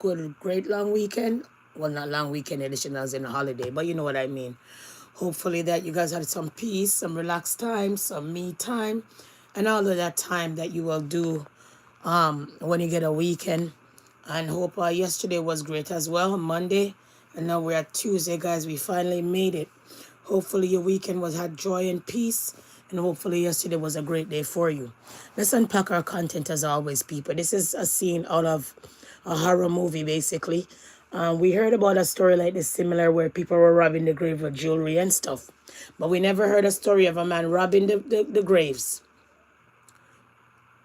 good, great long weekend. Well, not long weekend edition as in a holiday, but you know what I mean. Hopefully that you guys had some peace, some relaxed time, some me time, and all of that time that you will do when you get a weekend. And hope yesterday was great as well, Monday. And now we're at Tuesday, guys. We finally made it. Hopefully your weekend was had joy and peace. And hopefully yesterday was a great day for you. Let's unpack our content as always, people. This is a scene out of a horror movie, basically. We heard about a story like this similar where people were robbing the grave of jewelry and stuff. But we never heard a story of a man robbing the graves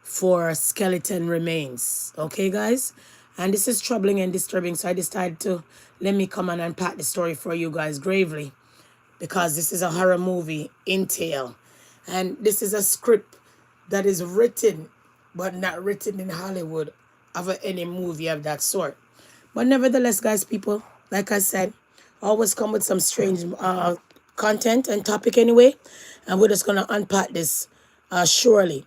for skeleton remains. Okay, guys? And this is troubling and disturbing, so I decided to let me come and unpack the story for you guys gravely, because this is a horror movie in tale. And this is a script that is written, but not written in Hollywood of any movie of that sort. But nevertheless, guys, people, like I said, always come with some strange content and topic anyway. And we're just going to unpack this surely.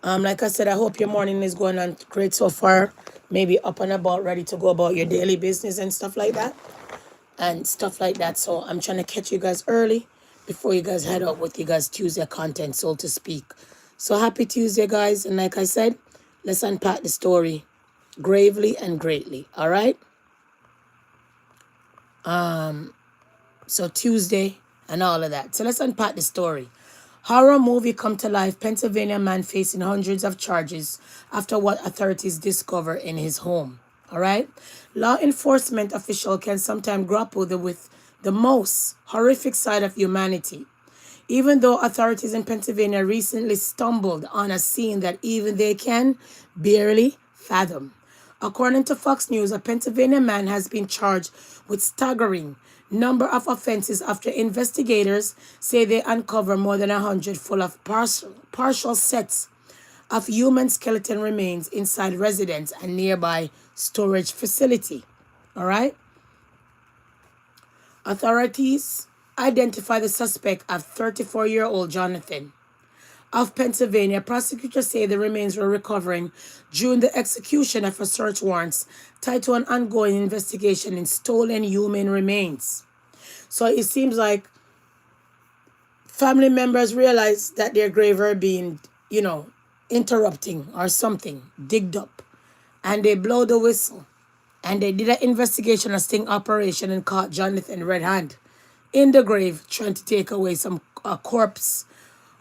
Like I said, I hope your morning is going on great so far. Maybe up and about, ready to go about your daily business and stuff like that. So I'm trying to catch you guys early before you guys head out with you guys Tuesday content, so to speak. So happy Tuesday, guys. And like I said, let's unpack the story gravely and greatly. All right. So Tuesday and all of that. So let's unpack the story. Horror movie come to life. Pennsylvania man facing hundreds of charges after what authorities discover in his home. All right. Law enforcement official can sometimes grapple with the most horrific side of humanity. Even though authorities in Pennsylvania recently stumbled on a scene that even they can barely fathom. According to Fox News, a Pennsylvania man has been charged with staggering number of offenses after investigators say they uncovered more than 100 full of partial sets of human skeleton remains inside residence and nearby storage facility. All right. Authorities identify the suspect of 34-year-old Jonathan of Pennsylvania. Prosecutors say the remains were recovering during the execution of a search warrant tied to an ongoing investigation in stolen human remains. So it seems like family members realized that their grave are being, interrupting or something, digged up. And they blow the whistle. And they did an investigation, a sting operation, and caught Jonathan red hand in the grave trying to take away some corpse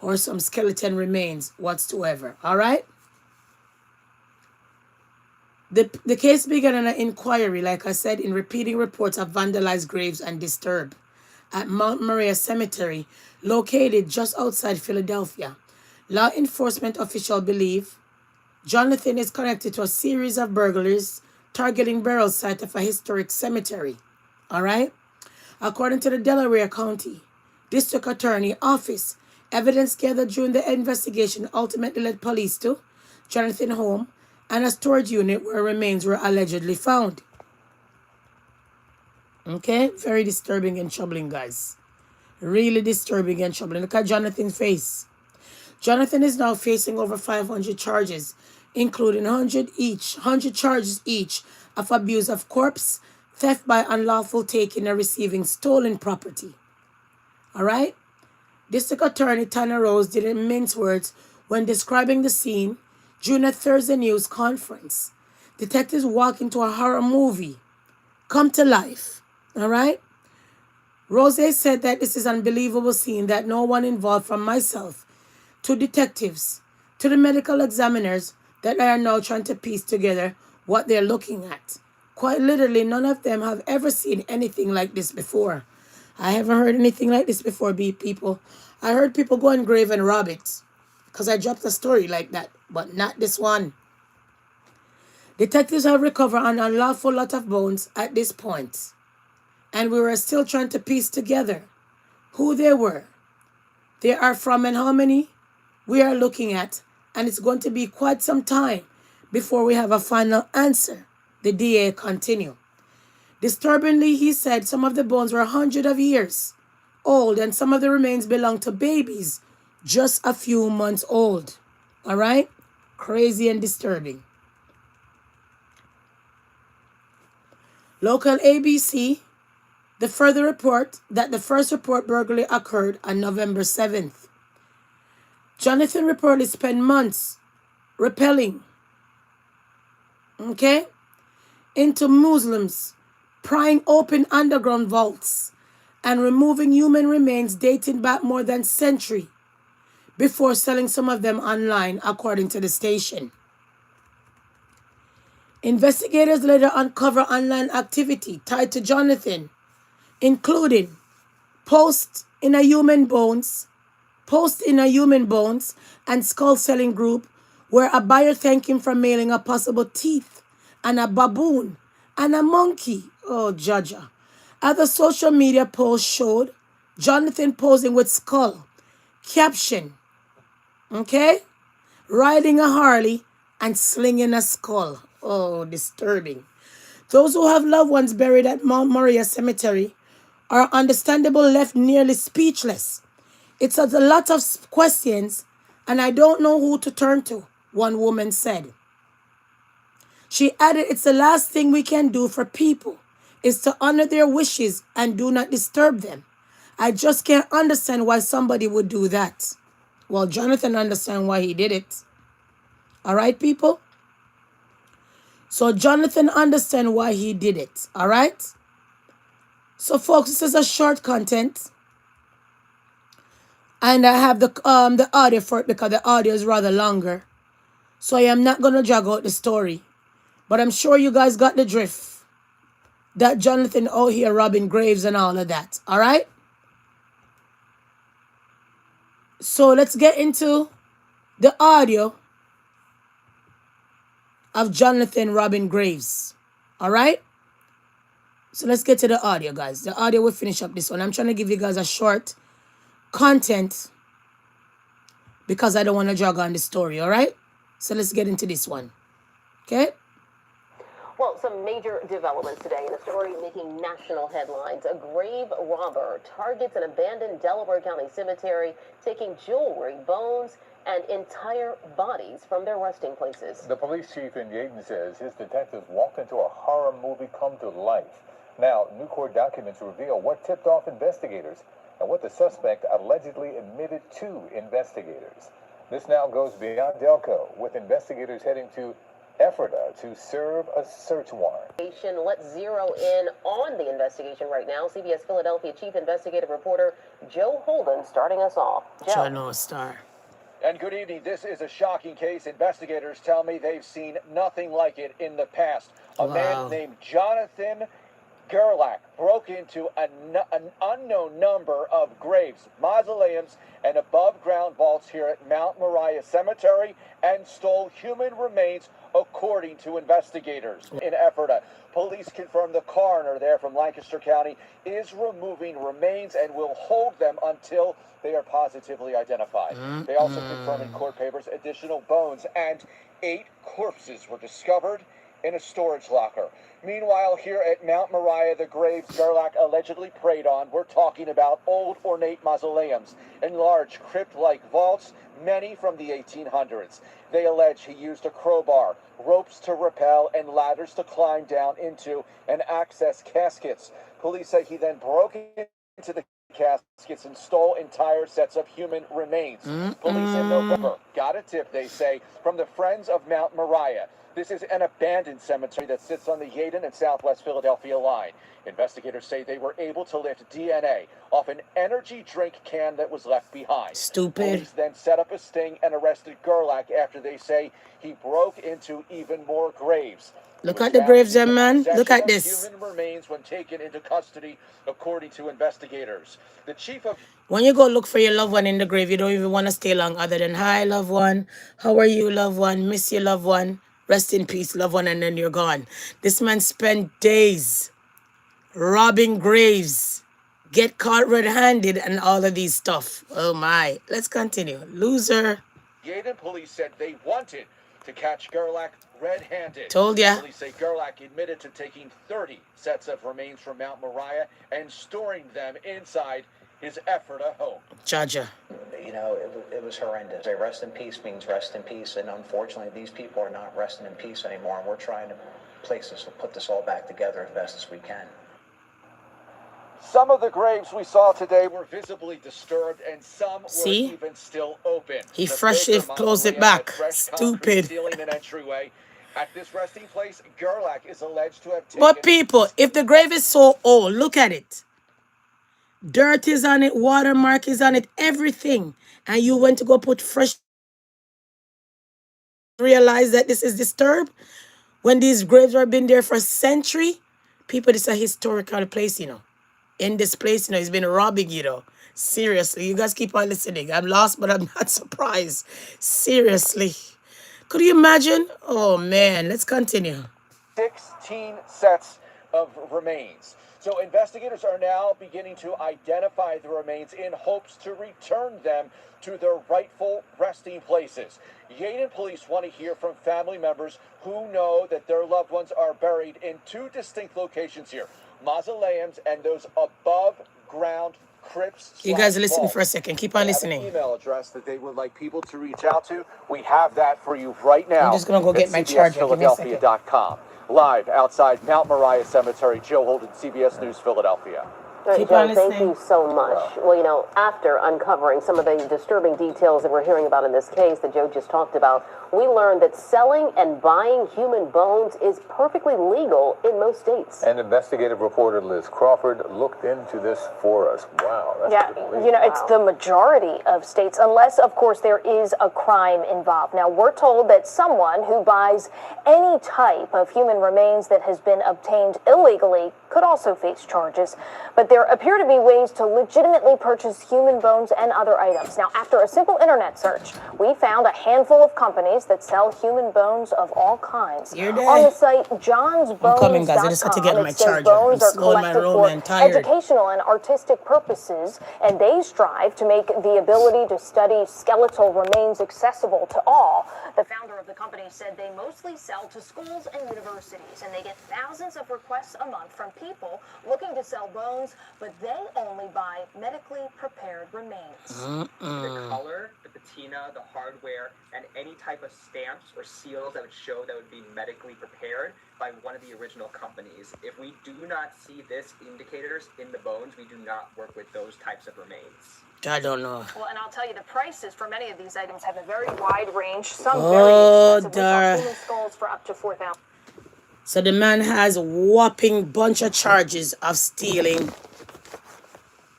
or some skeleton remains whatsoever. All right? The case began an inquiry, like I said, in repeating reports of vandalized graves and disturbed at Mount Moriah Cemetery, located just outside Philadelphia. Law enforcement officials believe Jonathan is connected to a series of burglaries targeting burial site of a historic cemetery. All right? According to the Delaware County District Attorney Office, evidence gathered during the investigation ultimately led police to Jonathan's home and a storage unit where remains were allegedly found. Okay? Very disturbing and troubling, guys. Really disturbing and troubling. Look at Jonathan's face. Jonathan is now facing over 500 charges, including 100 charges each of abuse of corpse, theft by unlawful taking and receiving stolen property. All right? District Attorney Tanner Rose didn't mince words when describing the scene during a Thursday news conference. Detectives walk into a horror movie come to life. All right? Rose said that this is an unbelievable scene that no one involved, from myself to detectives to the medical examiners, that they are now trying to piece together what they're looking at. Quite literally, none of them have ever seen anything like this before. I haven't heard anything like this before, people. I heard people go and grave and rob it because I dropped a story like that, but not this one. Detectives have recovered an unlawful lot of bones at this point, and we were still trying to piece together who they were. They are from and how many we are looking at, and it's going to be quite some time before we have a final answer, the DA continued. Disturbingly, he said some of the bones were hundreds of years old and some of the remains belonged to babies just a few months old. All right? Crazy and disturbing. Local ABC, the further report that the first report burglary occurred on November 7th. Jonathan reportedly spent months repelling, okay, into Muslims, prying open underground vaults, and removing human remains dating back more than a century before selling some of them online, according to the station. Investigators later uncover online activity tied to Jonathan, including posts in a human bones, and skull selling group where a buyer thanked him for mailing a possible teeth and a baboon and a monkey. Oh, Jaja. Other social media posts showed Jonathan posing with skull, caption, okay, riding a Harley and slinging a skull. Oh, disturbing. Those who have loved ones buried at Mount Moriah Cemetery are understandably left nearly speechless. It's a lot of questions, and I don't know who to turn to, one woman said. She added, it's the last thing we can do for people is to honor their wishes and do not disturb them. I just can't understand why somebody would do that. Well, Jonathan understand why he did it. All right, people? So Jonathan understand why he did it. All right? So, folks, this is a short content. And I have the audio for it because the audio is rather longer. So I am not going to drag out the story. But I'm sure you guys got the drift. That Jonathan out here robbing graves and all of that. All right? So let's get into the audio of Jonathan robbing graves. All right? So let's get to the audio, guys. The audio will finish up this one. I'm trying to give you guys a short content because I don't want to drag on the story. All right? So let's get into this one. Okay? Well, some major developments today in a story making national headlines. A grave robber targets an abandoned Delaware County cemetery, taking jewelry, bones, and entire bodies from their resting places. The police chief in Yaden says his detectives walked into a horror movie come to life. Now, new court documents reveal what tipped off investigators and what the suspect allegedly admitted to investigators. This now goes beyond Delco, with investigators heading to Ephrata to serve a search warrant. Let's zero in on the investigation right now. CBS Philadelphia chief investigative reporter Joe Holden starting us off. Joe Star. And good evening. This is a shocking case. Investigators tell me they've seen nothing like it in the past. A man named Jonathan Gerlach broke into an unknown number of graves, mausoleums, and above-ground vaults here at Mount Moriah Cemetery and stole human remains, according to investigators in Ephrata. Police confirm the coroner there from Lancaster County is removing remains and will hold them until they are positively identified. They also confirm in court papers additional bones and 8 corpses were discovered in a storage locker. Meanwhile, here at Mount Moriah, the graves Gerlach allegedly preyed on, we're talking about old ornate mausoleums and large crypt-like vaults, many from the 1800s. They allege he used a crowbar, ropes to rappel, and ladders to climb down into and access caskets. Police say he then broke into the caskets and stole entire sets of human remains. Police in November got a tip, they say, from the Friends of Mount Moriah. This is an abandoned cemetery that sits on the Yaden and Southwest Philadelphia line. Investigators say they were able to lift DNA off an energy drink can that was left behind. Stupid. Police then set up a sting and arrested Gerlach after they say he broke into even more graves. Look at the graves there, man. Look at this. Human remains when taken into custody, according to investigators. The chief of... When you go look for your loved one in the grave, you don't even want to stay long other than, hi, loved one. How are you, loved one? Miss your loved one. Rest in peace, loved one, and then you're gone. This man spent days robbing graves, get caught red-handed, and all of these stuff. Oh, my. Let's continue. Loser. Yaden police said they wanted to catch Gerlach red-handed. Told ya. Police say Gerlach admitted to taking 30 sets of remains from Mount Moriah and storing them inside his Ephrata home. Jaja. You know, it was horrendous. Say rest in peace means rest in peace, and unfortunately these people are not resting in peace anymore, and we're trying to places to put this all back together as best as we can. Some of the graves we saw today were visibly disturbed, and some were See? even still open. He The freshly Baker closed it mausoleum had back. fresh concrete Stupid. ceiling and entryway. At this resting place, Gerlach is alleged to have taken... But people, if the grave is so old, look at it. Dirt is on it, watermark is on it, everything. And you went to go put fresh... Realize that this is disturbed? When these graves have been there for a century, people, this is a historical place, you know. In this place, you know, it's been robbing, you know. Seriously, you guys keep on listening. I'm lost, but I'm not surprised. Seriously. Could you imagine? Oh, man. Let's continue. 16 sets of remains. So investigators are now beginning to identify the remains in hopes to return them to their rightful resting places. Yaden police want to hear from family members who know that their loved ones are buried in two distinct locations here, mausoleums and those above ground crypts. You guys listen for a second. Keep on They have an listening. email address that they would like people to reach out to. We have that for you right now. I'm just going to go get my charger. Give me a second. CBSPhiladelphia.com. Live outside Mount Moriah Cemetery, Joe Holden, CBS News, Philadelphia. Keep on Joe, thank listening. you so much. Well, you know, after uncovering some of the disturbing details that we're hearing about in this case that Joe just talked about, we learned that selling and buying human bones is perfectly legal in most states. And investigative reporter Liz Crawford looked into this for us. Wow. That's Yeah, you know, it's the majority of states, unless, of course, there is a crime involved. Now, we're told that someone who buys any type of human remains that has been obtained illegally could also face charges. But there appear to be ways to legitimately purchase human bones and other items. Now, after a simple internet search, we found a handful of companies that sell human bones of all kinds. You're there. On the site johnsbones.com, I'm coming, guys. I just had to get my it says charger. bones I'm are slow in my collected room for and tired. educational and artistic purposes, and they strive to make the ability to study skeletal remains accessible to all. The founder of the company said they mostly sell to schools and universities, and they get thousands of requests a month from people looking to sell bones, but they only buy medically prepared remains. The color, the patina, the hardware, and any type of stamps or seals that would show that would be medically prepared by one of the original companies. If we do not see this indicators in the bones, we do not work with those types of remains. I don't know. Well, and I'll tell you, the prices for many of these items have a very wide range. Some Oh, very expensive. We Dara. saw human skulls for up to $4,000. So the man has a whopping bunch of charges of stealing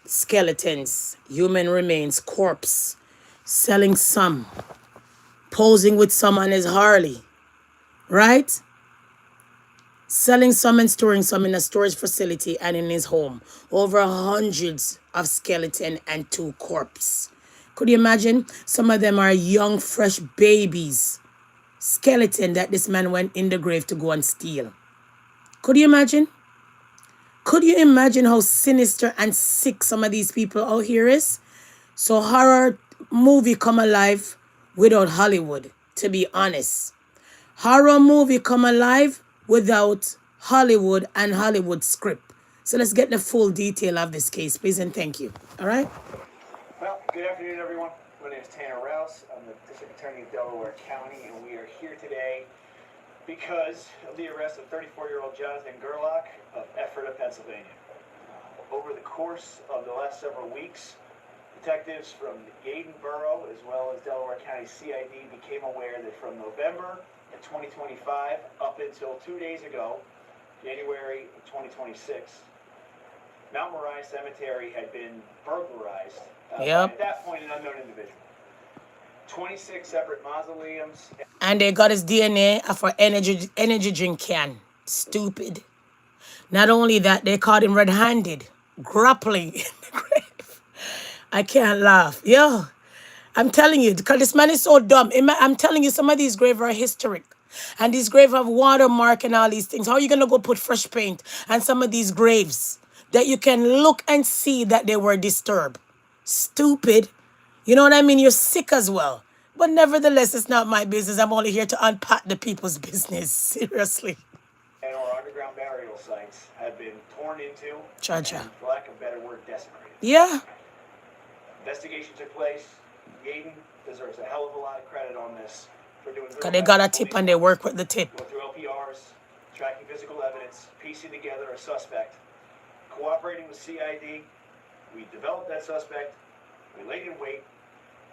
skeletons, human remains, corpse, selling some, posing with some on his Harley, right? Selling some and storing some in a storage facility and in his home. Over hundreds of skeleton and 2 corpses. Could you imagine? Some of them are young, fresh babies. Skeleton that this man went in the grave to go and steal. Could you imagine? Could you imagine how sinister and sick some of these people out here is? So horror movie come alive without Hollywood, to be honest. Horror movie come alive without Hollywood and Hollywood script. So let's get the full detail of this case, please, and thank you. All right? Well, good afternoon, everyone. My name is Tanner Rouse. I'm the District Attorney of Delaware County, and we are here today because of the arrest of 34-year-old Jonathan Gerlach of Ephrata, Pennsylvania. Over the course of the last several weeks, detectives from Yaden Borough as well as Delaware County CID became aware that from November of 2025 up until 2 days ago, January of 2026, Mount Moriah Cemetery had been burglarized by, at that point, an unknown individual. 26 separate mausoleums. And they got his DNA for energy drink can. Stupid. Not only that, they caught him red-handed, grappling in the grave. I can't laugh. Yo, I'm telling you, because this man is so dumb. I'm telling you, some of these graves are historic. And these graves have watermark and all these things. How are you going to go put fresh paint on some of these graves that you can look and see that they were disturbed? Stupid. You know what I mean? You're sick as well. But nevertheless, it's not my business. I'm only here to unpack the people's business. Seriously. And our underground burial sites have been torn into, Cha-cha. and, for lack of a better word, desecrated. Yeah. Investigation took place. Yaden deserves a hell of a lot of credit on this for doing. Because they got a tip and they work with the tip. Go through LPRs, tracking physical evidence, piecing together a suspect, cooperating with CID. We developed that suspect, we laid in wait,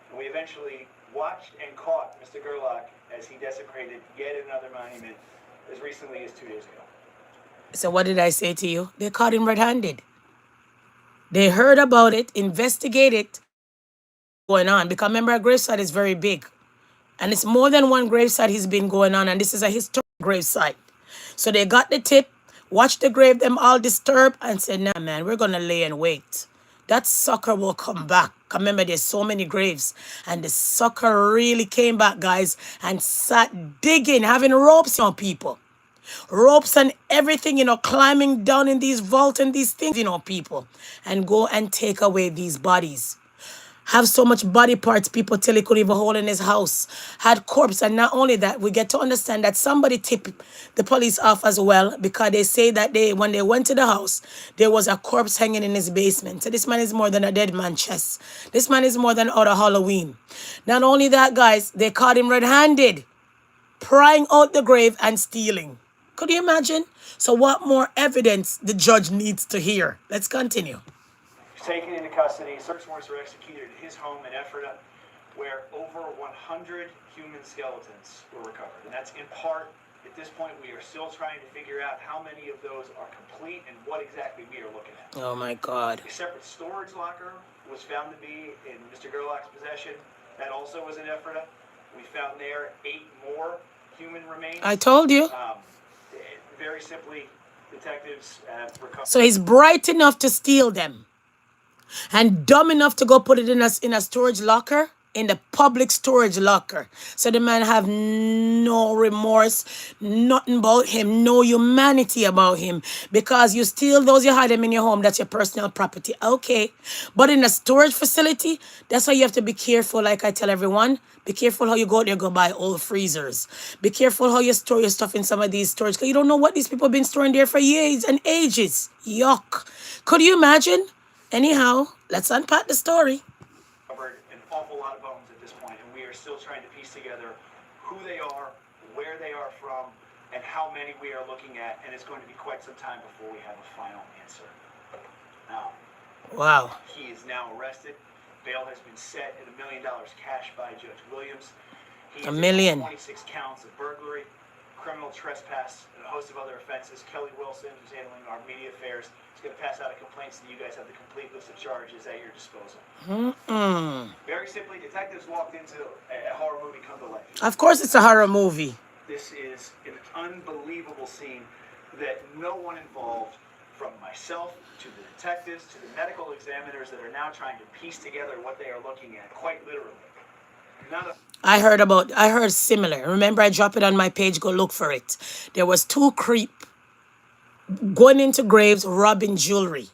and we eventually watched and caught Mr. Gerlach as he desecrated yet another monument as recently as 2 days ago. So what did I say to you? They caught him red-handed. They heard about it, investigated going on. Because remember, a gravesite is very big. And it's more than one gravesite he's been going on. And this is a historic gravesite. So they got the tip, watched the grave, them all disturbed, and said, nah, man, we're going to lay and wait. That sucker will come back. Remember, there's so many graves. And the sucker really came back, guys, and sat digging, having ropes on people. Ropes and everything, climbing down in these vaults and these things, people. And go and take away these bodies. Have so much body parts, people tell he couldn't even hold in his house. Had corpse, and not only that, we get to understand that somebody tipped the police off as well, because they say that when they went to the house, there was a corpse hanging in his basement. So this man is more than a dead man chest. This man is more than out of Halloween. Not only that, guys, they caught him red-handed, prying out the grave and stealing. Could you imagine? So what more evidence the judge needs to hear? Let's continue. Taken into custody, search warrants were executed at his home in Ephrata, where over 100 human skeletons were recovered. And that's in part, at this point, we are still trying to figure out how many of those are complete and what exactly we are looking at. Oh my God. A separate storage locker was found to be in Mr. Gerlach's possession. That also was in Ephrata. We found there 8 more human remains. I told you. Very simply, detectives have recovered. So he's bright enough to steal them. And dumb enough to go put it in a storage locker, in the public storage locker. So the man have no remorse, nothing about him, no humanity about him. Because you steal those, you hide them in your home, that's your personal property. Okay. But in a storage facility, that's why you have to be careful, like I tell everyone. Be careful how you go out there, go buy old freezers. Be careful how you store your stuff in some of these storage, because you don't know what these people have been storing there for years and ages. Yuck. Could you imagine? Anyhow, let's unpack the story. Covered an awful lot of bones at this point, and we are still trying to piece together who they are, where they are from, and how many we are looking at, and it's going to be quite some time before we have a final answer. Now, wow. He is now arrested. Bail has been set at $1 million cash by Judge Williams. He $1 million. 26 counts of burglary, criminal trespass, and a host of other offenses. Kelly Wilson, who's handling our media affairs, is going to pass out a complaint so that you guys have the complete list of charges at your disposal. Very simply, detectives walked into a horror movie come to life. Of course it's a horror movie. This is an unbelievable scene that no one involved, from myself to the detectives to the medical examiners that are now trying to piece together what they are looking at, quite literally. I heard similar. Remember, I dropped it on my page. Go look for it. There was 2 creep going into graves, robbing jewelry.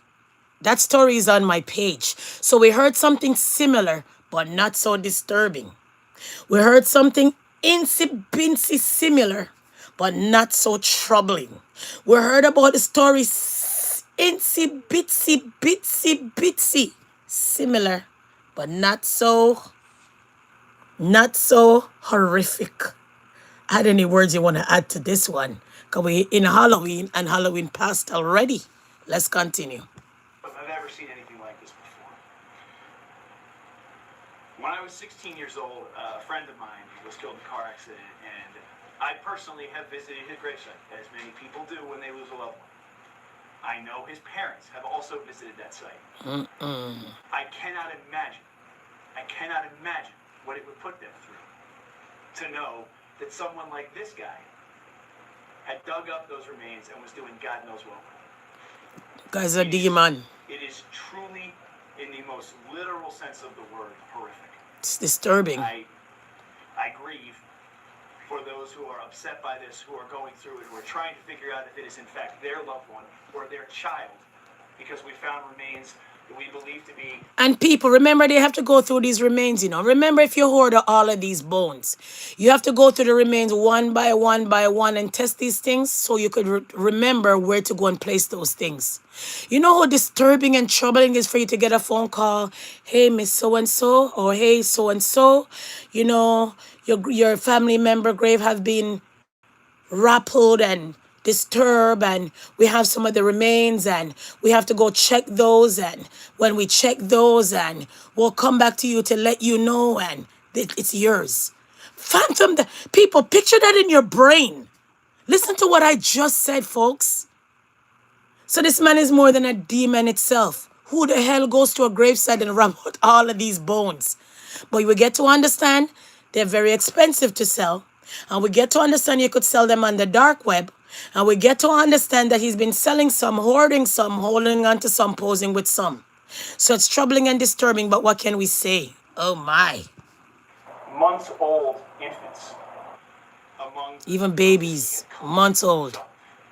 That story is on my page. So we heard something similar, but not so disturbing. We heard something insy-binsy similar, but not so troubling. We heard about the story insy-bitsy similar, but not so horrific. Add any words you want to add to this one? Because we're in Halloween, and Halloween passed already. Let's continue. I've never seen anything like this before. When I was 16 years old, a friend of mine was killed in a car accident, and I personally have visited his gravesite, as many people do when they lose a loved one. I know his parents have also visited that site. I cannot imagine what it would put them through to know that someone like this guy had dug up those remains and was doing God knows what. Guy's a demon. It is truly, in the most literal sense of the word, horrific. It's disturbing. I grieve for those who are upset by this, who are going through it, who are trying to figure out if it is in fact their loved one or their child, because we found remains that we believe to be... And people, remember, they have to go through these remains, Remember, if you hoard all of these bones, you have to go through the remains one by one and test these things so you could remember where to go and place those things. You know how disturbing and troubling it is for you to get a phone call, hey, Miss So-and-so, or hey, so-and-so, your family member grave has been rappelled and disturb, and we have some of the remains, and we have to go check those, and when we check those, and we'll come back to you to let you know, and it's yours. Phantom, people, picture that in your brain. Listen to what I just said, folks. So this man is more than a demon itself. Who the hell goes to a gravesite and rub out all of these bones? But we get to understand they're very expensive to sell. And we get to understand you could sell them on the dark web. And we get to understand that he's been selling some, hoarding some, holding on to some, posing with some. So it's troubling and disturbing, but what can we say? Oh my. Months old infants among even babies, months old.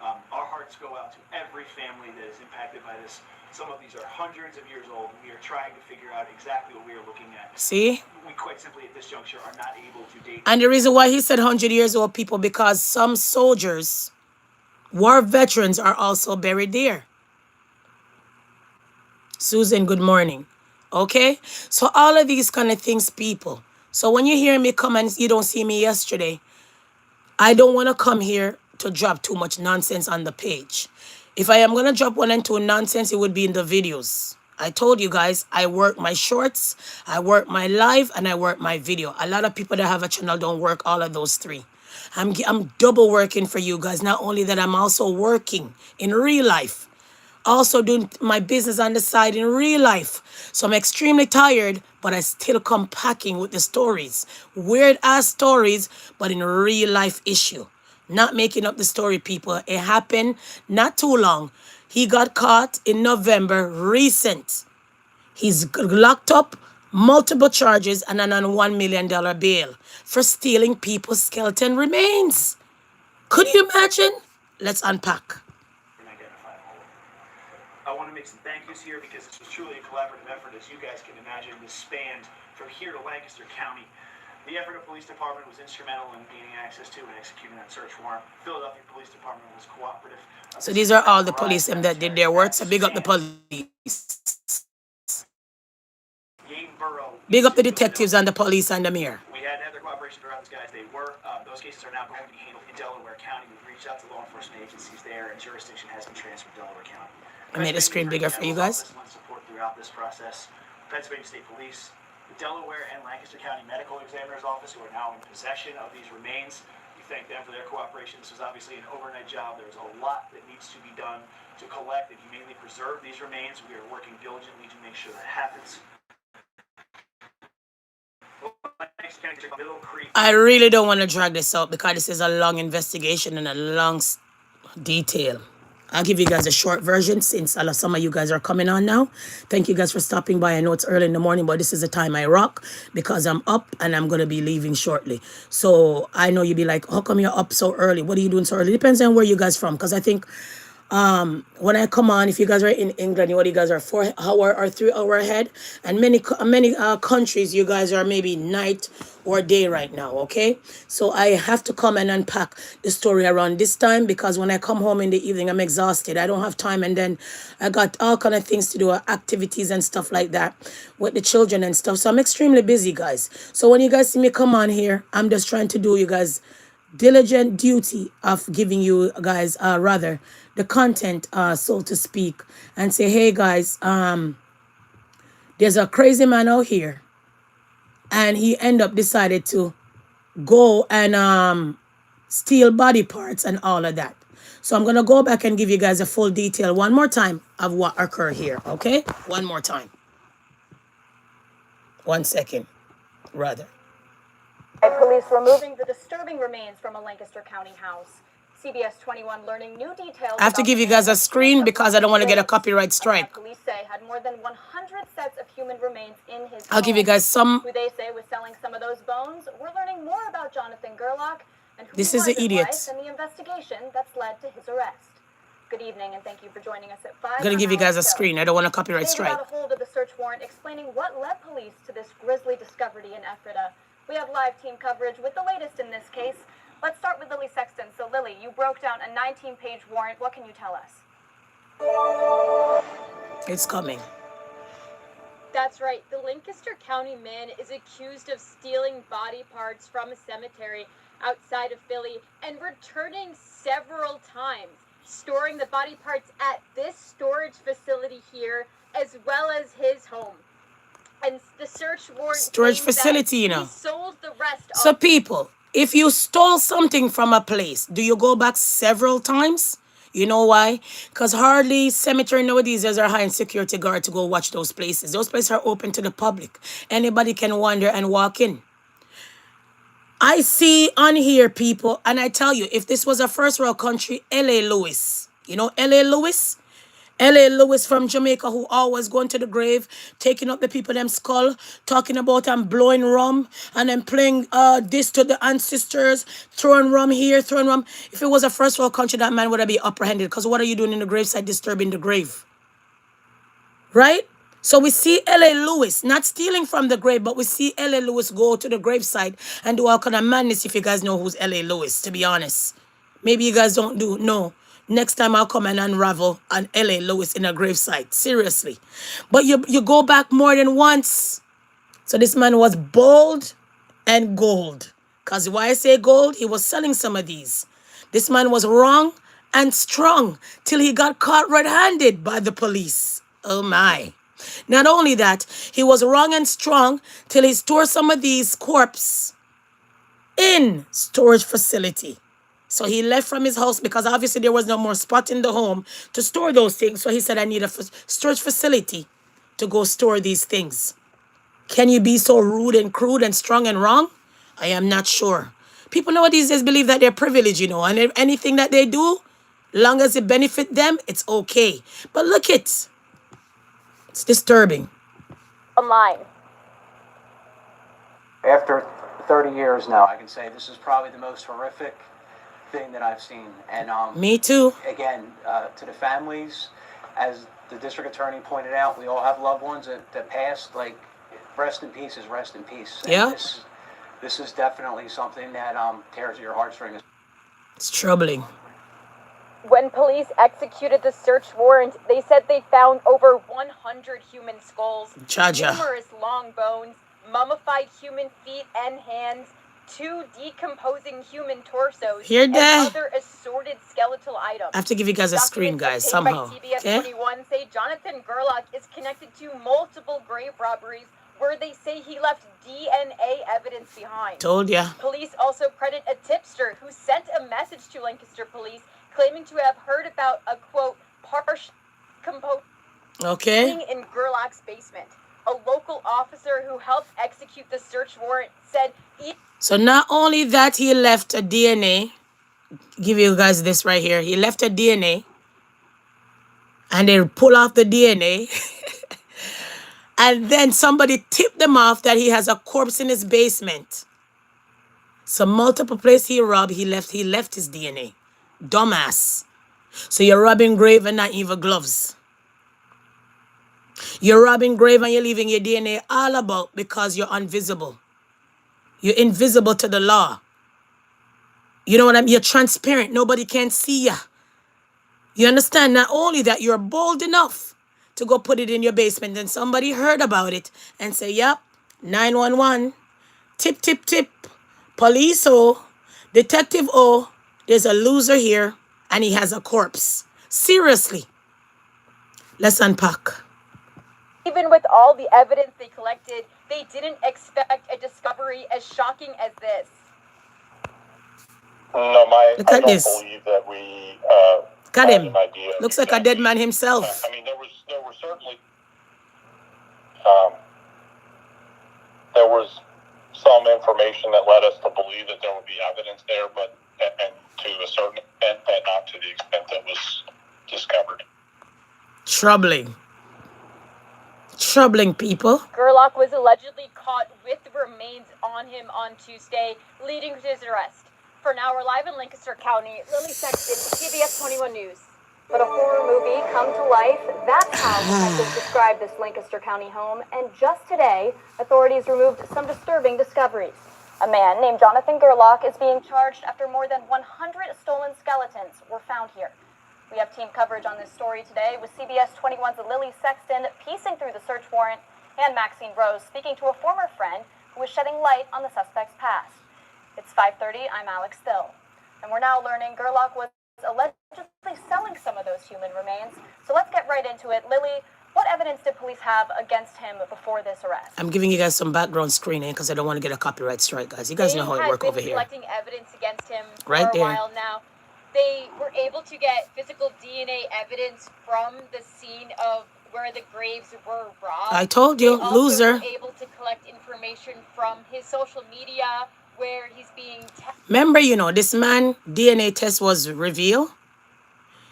Our hearts go out to every family that is impacted by this. Some of these are hundreds of years old. We are trying to figure out exactly what we are looking at. See? We quite simply at this juncture are not able to date. And the reason why he said 100 years old, people, because some soldiers, war veterans, are also buried there. Susan, good morning. Okay? So all of these kind of things, people. So when you hear me come and you don't see me yesterday, I don't want to come here to drop too much nonsense on the page. If I am going to drop one and two nonsense, it would be in the videos. I told you guys, I work my shorts, I work my live, and I work my video. A lot of people that have a channel don't work all of those three. I'm double working for you guys. Not only that, I'm also working in real life. Also doing my business on the side in real life. So I'm extremely tired, but I still come packing with the stories. Weird ass stories, but in real life issue. Not making up the story, people. It happened not too long. He got caught in November, recent. He's locked up, multiple charges, and on a $1 million bail for stealing people's skeleton remains. Could you imagine? Let's unpack. I want to make some thank yous here because this was truly a collaborative effort. As you guys can imagine, this spanned from here to Lancaster County. The Ephrata Police Department was instrumental in gaining access to and executing that search warrant. Philadelphia Police Department was cooperative. So these are all the police that did their work. So big up the police. Big up the detectives and the police and the mayor. We had other cooperation throughout these guys. They were. Those cases are now going to be handled in Delaware County. We've reached out to law enforcement agencies there, and jurisdiction has been transferred to Delaware County. I made the screen bigger for you guys. Support throughout this process. Pennsylvania State Police, the Delaware and Lancaster County Medical Examiner's Office, who are now in possession of these remains. We thank them for their cooperation. This was obviously an overnight job. There's a lot that needs to be done to collect and humanely preserve these remains. We are working diligently to make sure that happens. I really don't want to drag this out because this is a long investigation and a long detail. I'll give you guys a short version since some of you guys are coming on now. Thank you guys for stopping by. I know it's early in the morning, but this is the time I rock because I'm up and I'm going to be leaving shortly. So I know you'll be like, how come you're up so early? What are you doing so early? Depends on where you guys from, because I think when I come on, if you guys are in England, you guys are 4 hour or 3 hour ahead, and many countries you guys are maybe night or day right now. Okay, so I have to come and unpack the story around this time because when I come home in the evening, I'm exhausted. I don't have time, and then I got all kind of things to do, activities and stuff like that with the children and stuff. So I'm extremely busy, guys. So when you guys see me come on here, I'm just trying to do you guys diligent duty of giving you guys rather the content, so to speak, and say, hey guys, there's a crazy man out here, and he decided to go and steal body parts and all of that. So I'm gonna go back and give you guys a full detail one more time of what occurred here. Okay, one more time. 1 second, rather. Police removing the disturbing remains from a Lancaster County house. CBS 21 learning new details. I have to give you guys a screen because I don't want to get a copyright strike. Police say had more than 100 sets of human remains in his I'll give you guys some. Who they say was selling some of those bones. We're learning more about Jonathan Gerlach and who this he is was an in idiot. life and the investigation that's led to his arrest. Good evening, and thank you for joining us at 5. I'm gonna give you guys a screen. I don't want a copyright strike. They got a hold of the search warrant explaining what led police to this grisly discovery in Ephrata. We have live team coverage with the latest in this case. Let's start with Lily Sexton. So, Lily, you broke down a 19-page warrant. What can you tell us? It's coming. That's right. The Lancaster County man is accused of stealing body parts from a cemetery outside of Philly and returning several times, storing the body parts at this storage facility here, as well as his home. And the search warrant Storage claims facility, you that know. he sold the rest So of. people, if you stole something from a place, do you go back several times? You know why? Because hardly cemetery nowadays there's a high security guard to go watch those places. Those places are open to the public. Anybody can wander and walk in. I see on here people, and I tell you, if this was a first world country, L.A. Lewis. You know L.A. Lewis? L.A. Lewis from Jamaica, who always going to the grave, taking up the people them skull, talking about and blowing rum, and then playing this to the ancestors, throwing rum here, throwing rum. If it was a first world country, that man would have been apprehended. Because what are you doing in the gravesite disturbing the grave? Right? So we see L.A. Lewis, not stealing from the grave, but we see L.A. Lewis go to the gravesite and do all kind of madness, if you guys know who's L.A. Lewis, to be honest. Maybe you guys don't do. No. Next time I'll come and unravel an L.A. Lewis in a gravesite. Seriously. But you go back more than once. So this man was bold and gold. Because why I say gold? He was selling some of these. This man was wrong and strong till he got caught red-handed by the police. Oh my. Not only that, he was wrong and strong till he stored some of these corpses in storage facility. So he left from his house because obviously there was no more spot in the home to store those things. So he said, I need a storage facility to go store these things. Can you be so rude and crude and strong and wrong? I am not sure. People nowadays just believe that they're privileged, you know, and anything that they do, long as it benefit them, it's okay. But look it. It's disturbing. Online. After 30 years now, I can say this is probably the most horrific thing that I've seen. And Me too. again, to the families, as the district attorney pointed out, we all have loved ones that passed. Like, rest in peace is rest in peace. And Yeah. This is definitely something that tears at your heartstrings. It's troubling. When police executed the search warrant, they said they found over 100 human skulls, Jaja. numerous long bones, mummified human feet and hands, 2 decomposing human torsos, Hear and that? other assorted skeletal items. I have to give you guys a screen, guys, Documents somehow. obtained by CBS Okay? 21 say Jonathan Gerlach is connected to multiple grave robberies where they say he left DNA evidence behind. Told ya. Police also credit a tipster who sent a message to Lancaster police claiming to have heard about a, quote, partial component Okay? in Gerlach's basement. A local officer who helped execute the search warrant said So not only that, he left a DNA. Give you guys this right here. He left a DNA. And they pull off the DNA. And then somebody tipped them off that he has a corpse in his basement. So multiple places he robbed, he left his DNA. Dumbass. So you're robbing grave and not even gloves. You're robbing grave and you're leaving your DNA all about because you're invisible. You're invisible to the law. You know what I mean? You're transparent. Nobody can see ya. You understand? Not only that, you're bold enough to go put it in your basement and somebody heard about it and say, yep, 911, tip, tip, tip, police O, detective O, there's a loser here and he has a corpse. Seriously. Let's unpack. even with all the evidence they collected, they didn't expect a discovery as shocking as this. No, Look I at don't this. believe that we Got had him. an idea of Looks like a dead man exactly- himself. I mean, there were certainly there was some information that led us to believe that there would be evidence there, but and to a certain extent, but not to the extent that was discovered. Troubling. Troubling, people. Gerlach was allegedly caught with remains on him on Tuesday, leading to his arrest. For now, we're live in Lancaster County. Lily Sexton, CBS 21 News. But a horror movie come to life. That's how detectives described this Lancaster County home. And just today, authorities removed some disturbing discoveries. A man named Jonathan Gerlach is being charged after more than 100 stolen skeletons were found here. We have team coverage on this story today with CBS 21's Lily Sexton piecing through the search warrant and Maxine Rose speaking to a former friend who was shedding light on the suspect's past. It's 5:30. I'm Alex Still. And we're now learning Gerlach was allegedly selling some of those human remains. So let's get right into it. Lily, what evidence did police have against him before this arrest? I'm giving you guys some background screening because I don't want to get a copyright strike, guys. You guys know how it works over here. They've been collecting evidence against him for right a there. while now. They were able to get physical DNA evidence from the scene of where the graves were robbed. I told you, they also loser. were able to collect information from his social media where he's being Remember, you know, this man DNA test was revealed.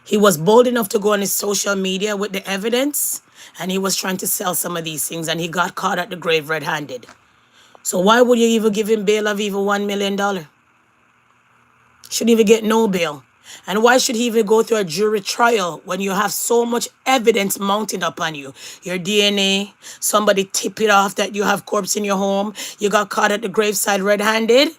He was bold enough to go on his social media with the evidence, and he was trying to sell some of these things, and he got caught at the grave red-handed. So why would you even give him bail of even $1 million? Shouldn't even get no bail. And why should he even go through a jury trial when you have so much evidence mounted upon you? Your DNA, somebody tip it off that you have corpse in your home, you got caught at the graveside red-handed,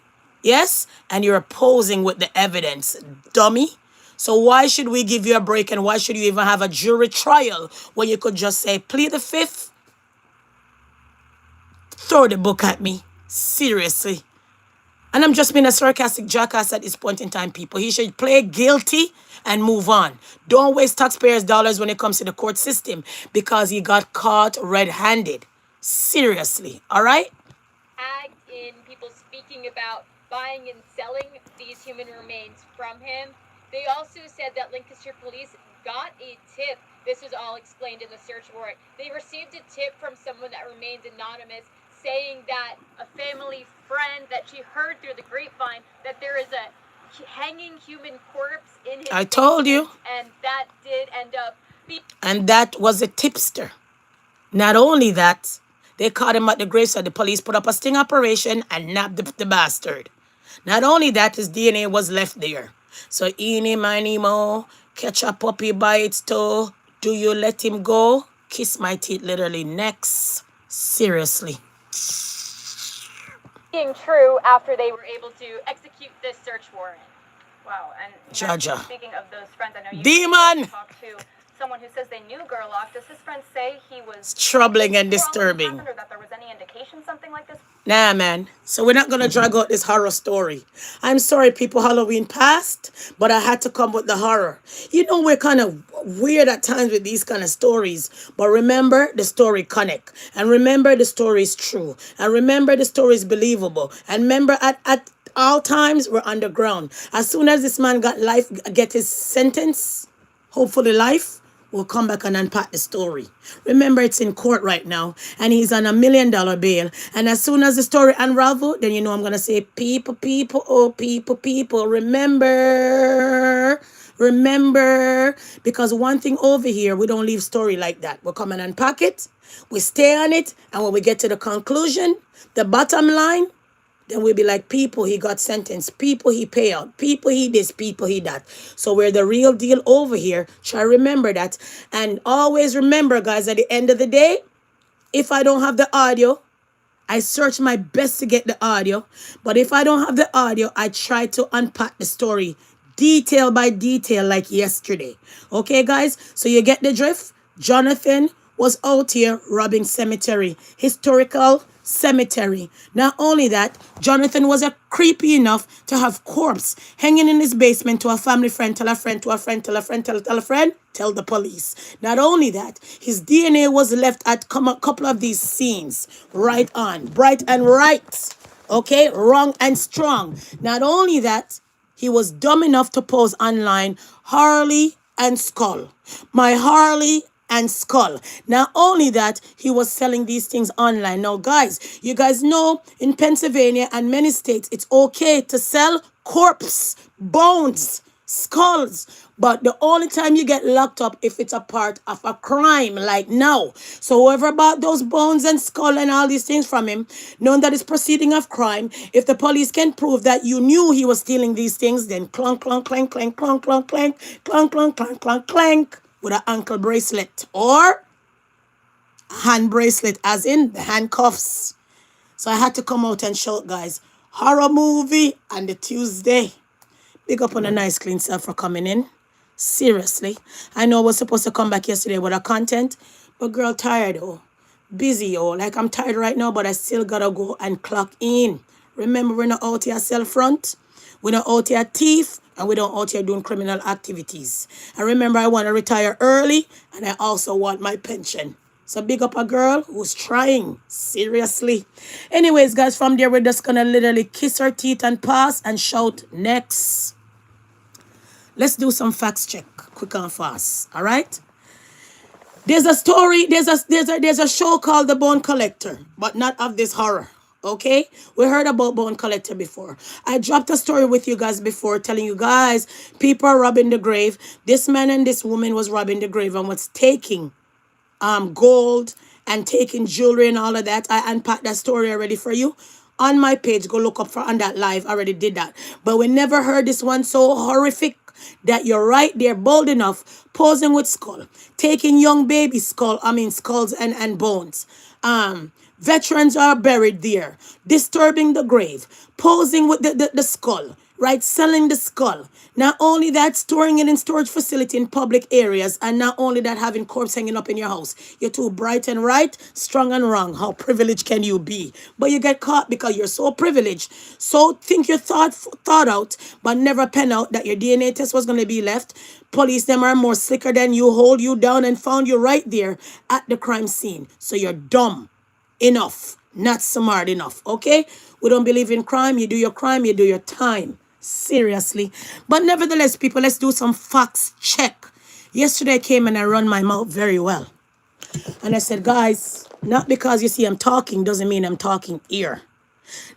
yes? And you're opposing with the evidence, dummy. So why should we give you a break, and why should you even have a jury trial when you could just say, plead the fifth? Throw the book at me. Seriously. And I'm just being a sarcastic jackass at this point in time, people. He should play guilty and move on. Don't waste taxpayers' dollars when it comes to the court system because he got caught red-handed. Seriously. All right? tagged in people speaking about buying and selling these human remains from him. They also said that Lancashire police got a tip. This was all explained in the search warrant. They received a tip from someone that remains anonymous saying that a family friend that she heard through the grapevine that there is a hanging human corpse in his I told you. and that did end up being... And that was a tipster. Not only that, they caught him at the graveside. The police put up a sting operation and nabbed the bastard. Not only that, his DNA was left there. So, eeny, miny, mo, catch a puppy by its toe. Do you let him go? Kiss my teeth, literally. Next. Seriously. being true after they were able to execute this search warrant. Wow, and Jaja. speaking of those friends, I know you Demon! talked to someone who says they knew Gerlach. Does his friend say he was It's troubling and disturbing. or that there was any indication something like this? Nah, man. So we're not going to drag out this horror story. I'm sorry, people, Halloween passed, but I had to come with the horror. You know, we're kind of weird at times with these kind of stories, but remember, the story connect. And remember, the story is true. And remember, the story is believable. And remember, at all times, we're underground. As soon as this man get his sentence, hopefully life, we'll come back and unpack the story. Remember, it's in court right now, and he's on $1 million bail. And as soon as the story unravel, then you know I'm going to say, people, oh, people, remember. Because one thing over here, we don't leave story like that. We'll come and unpack it, we stay on it, and when we get to the conclusion, the bottom line, then we'll be like, people, he got sentenced. People, he pay out. People, he this. People, he that. So we're the real deal over here. Try to remember that. And always remember, guys, at the end of the day, if I don't have the audio, I search my best to get the audio. But if I don't have the audio, I try to unpack the story detail by detail like yesterday. Okay, guys? So you get the drift? Jonathan was out here robbing cemetery. Historical cemetery. Not only that, Jonathan was creepy enough to have corpse hanging in his basement to a family friend, tell a friend, tell a friend, tell the police. Not only that, his DNA was left at a couple of these scenes. Right on, bright and right. Okay, wrong and strong. Not only that, he was dumb enough to post online, Harley and Skull. My Harley and Skull. Not only that, he was selling these things online. Now, guys, you guys know in Pennsylvania and many states, it's okay to sell corpse, bones, skulls. But the only time you get locked up if it's a part of a crime, like now. So whoever bought those bones and skull and all these things from him, knowing that it's proceeding of crime, if the police can prove that you knew he was stealing these things, then clunk, clunk, clank, clank, clunk, clunk, clank, clunk, clunk, clank, clunk, clank, with an ankle bracelet or a hand bracelet, as in the handcuffs. So I had to come out and shout, guys, horror movie on the Tuesday. Big up on a nice clean self for coming in. Seriously. I know I was supposed to come back yesterday with a content, but girl, tired, oh. Busy, oh. Like I'm tired right now, but I still gotta go and clock in. Remember, we're not out here sell front. We're not out here thief. And we don't out here doing criminal activities. And remember, I want to retire early. And I also want my pension. So big up a girl who's trying. Seriously. Anyways, guys, from there, we're just going to literally kiss her teeth and pass and shout next. Let's do some facts check. Quick and fast. All right? There's a story, there's a show called The Bone Collector, but not of this horror. Okay? We heard about Bone Collector before. I dropped a story with you guys before telling you guys people are robbing the grave. This man and this woman was robbing the grave and was taking gold and taking jewelry and all of that. I unpacked that story already for you. On my page, go look up for on that live. I already did that. But we never heard this one so horrific that you're right there, bold enough, posing with skull, taking young baby skulls and bones. Veterans are buried there, disturbing the grave, posing with the skull, right? Selling the skull. Not only that, storing it in storage facility in public areas, and not only that, having corpse hanging up in your house. You're too bright and right, strong and wrong. How privileged can you be? But you get caught because you're so privileged. So think you thought out, but never pen out that your DNA test was going to be left. Police, them are more slicker than you, hold you down and found you right there at the crime scene. So you're dumb enough, not smart enough, okay? We don't believe in crime. You do your crime, you do your time. Seriously. But nevertheless, people, let's do some facts check. Yesterday I came and I run my mouth very well. And I said, guys, not because you see I'm talking doesn't mean I'm talking here.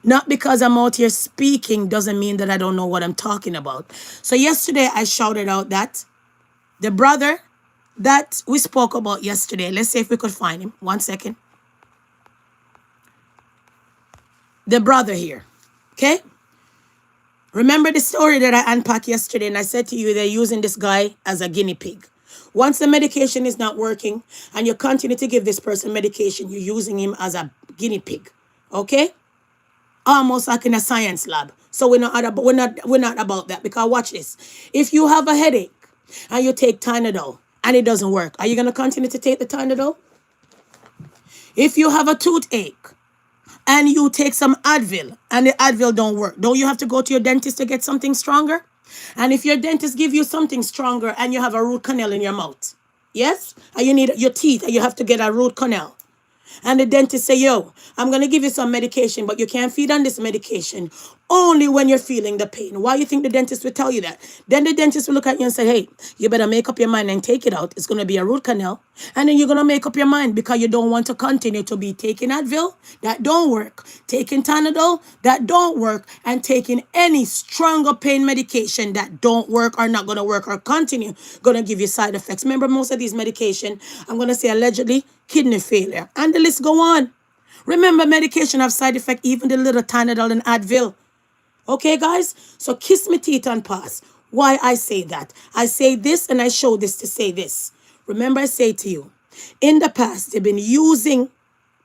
Not because I'm out here speaking doesn't mean that I don't know what I'm talking about. So yesterday I shouted out that the brother that we spoke about yesterday, let's see if we could find him. 1 second. The brother here, okay? Remember the story that I unpacked yesterday, and I said to you they're using this guy as a guinea pig. Once the medication is not working and you continue to give this person medication, you're using him as a guinea pig, okay? Almost like in a science lab. So we're not about that, because watch this. If you have a headache and you take Tylenol and it doesn't work, are you going to continue to take the Tylenol? If you have a toothache and you take some Advil and the Advil don't work, don't you have to go to your dentist to get something stronger? And if your dentist give you something stronger and you have a root canal in your mouth, yes, and you need your teeth and you have to get a root canal, and the dentist say, yo, I'm going to give you some medication, but you can't feed on this medication only when you're feeling the pain. Why you think the dentist will tell you that? Then the dentist will look at you and say, hey, you better make up your mind and take it out. It's going to be a root canal. And then you're going to make up your mind because you don't want to continue to be taking Advil. That don't work. Taking Tylenol. That don't work. And taking any stronger pain medication that don't work or not going to work or continue going to give you side effects. Remember, most of these medication, I'm going to say allegedly, kidney failure. And the list go on. Remember, medication have side effect, even the little Tylenol and Advil. Okay, guys? So kiss me teeth and pass. Why I say that? I say this and I show this to say this. Remember, I say to you, in the past, they've been using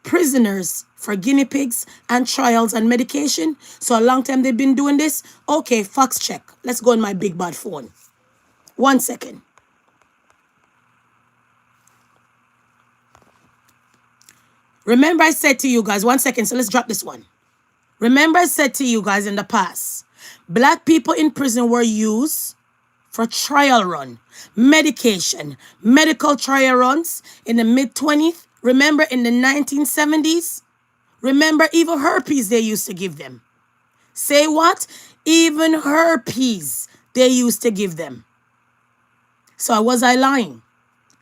prisoners for guinea pigs and trials and medication. So a long time they've been doing this. Okay, facts check. Let's go on my big bad phone. 1 second. Remember I said to you guys, 1 second, so let's drop this one. Remember I said to you guys in the past, black people in prison were used for trial run, medication, medical trial runs in the mid-20s. Remember in the 1970s? Remember even herpes they used to give them. Say what? Even herpes they used to give them. So was I lying?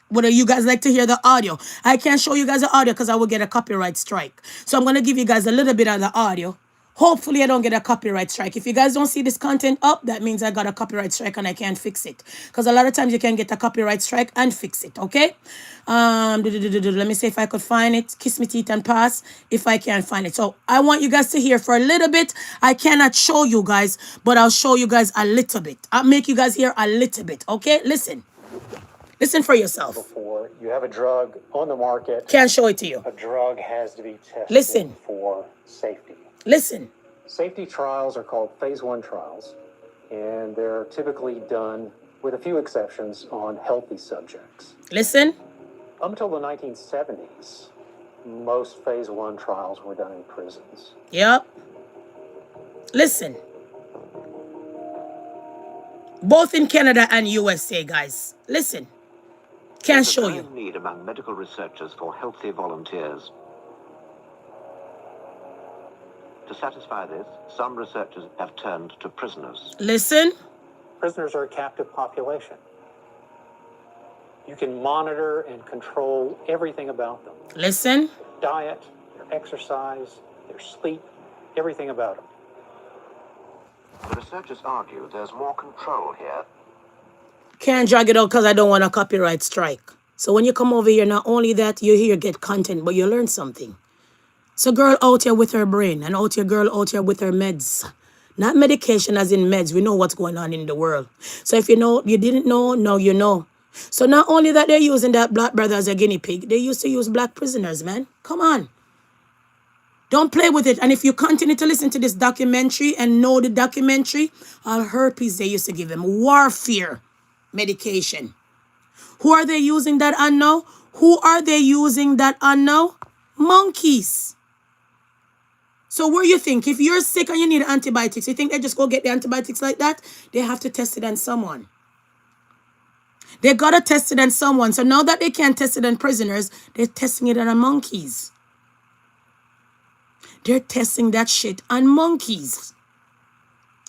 Would you guys like to hear the audio? I can't show you guys the audio because I will get a copyright strike. So I'm going to give you guys a little bit of the audio. Hopefully I don't get a copyright strike. If you guys don't see this content up, that means I got a copyright strike and I can't fix it. Because a lot of times you can get a copyright strike and fix it, okay? Let me see if I could find it. Kiss me teeth and pass if I can find it. So I want you guys to hear for a little bit. I cannot show you guys, but I'll show you guys a little bit. I'll make you guys hear a little bit, okay? Listen. Listen for yourself. Before you have a drug on the market, can't show it to you. A drug has to be tested Listen. For safety. Listen. Safety trials are called phase 1 trials, and they're typically done, with a few exceptions, on healthy subjects. Listen. Up until the 1970s, most phase 1 trials were done in prisons. Yep. Listen. Both in Canada and USA, guys. Listen. Can't show you. There's a growing need among medical researchers for healthy volunteers. To satisfy this, some researchers have turned to prisoners. Listen. Prisoners are a captive population. You can monitor and control everything about them. Listen. Their diet, their exercise, their sleep, everything about them. The researchers argue there's more control here. Can't drag it out because I don't want a copyright strike. So when you come over here, not only that, you here get content, but you learn something. So girl out here with her brain and girl out here with her meds. Not medication as in meds. We know what's going on in the world. So if you didn't know, now you know. So not only that they're using that black brother as a guinea pig, they used to use black prisoners, man. Come on. Don't play with it. And if you continue to listen to this documentary and know the documentary, all herpes they used to give them. Warfare medication. Who are they using that on now? Who are they using that on now? Monkeys. So what do you think? If you're sick and you need antibiotics, you think they just go get the antibiotics like that? They have to test it on someone. They got to test it on someone. So now that they can't test it on prisoners, they're testing it on monkeys. They're testing that shit on monkeys.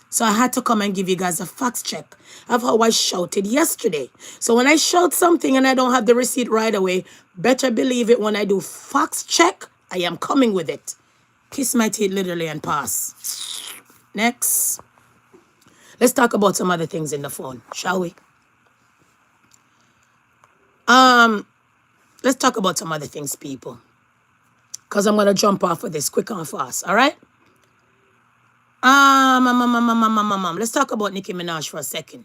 So I had to come and give you guys a facts check of how I shouted yesterday. So when I shout something and I don't have the receipt right away, better believe it when I do facts check, I am coming with it. Kiss my teeth literally and pass. Next. Let's talk about some other things in the phone, shall we? Let's talk about some other things, people. Because I'm going to jump off of this quick and fast, all right? Let's talk about Nicki Minaj for a second.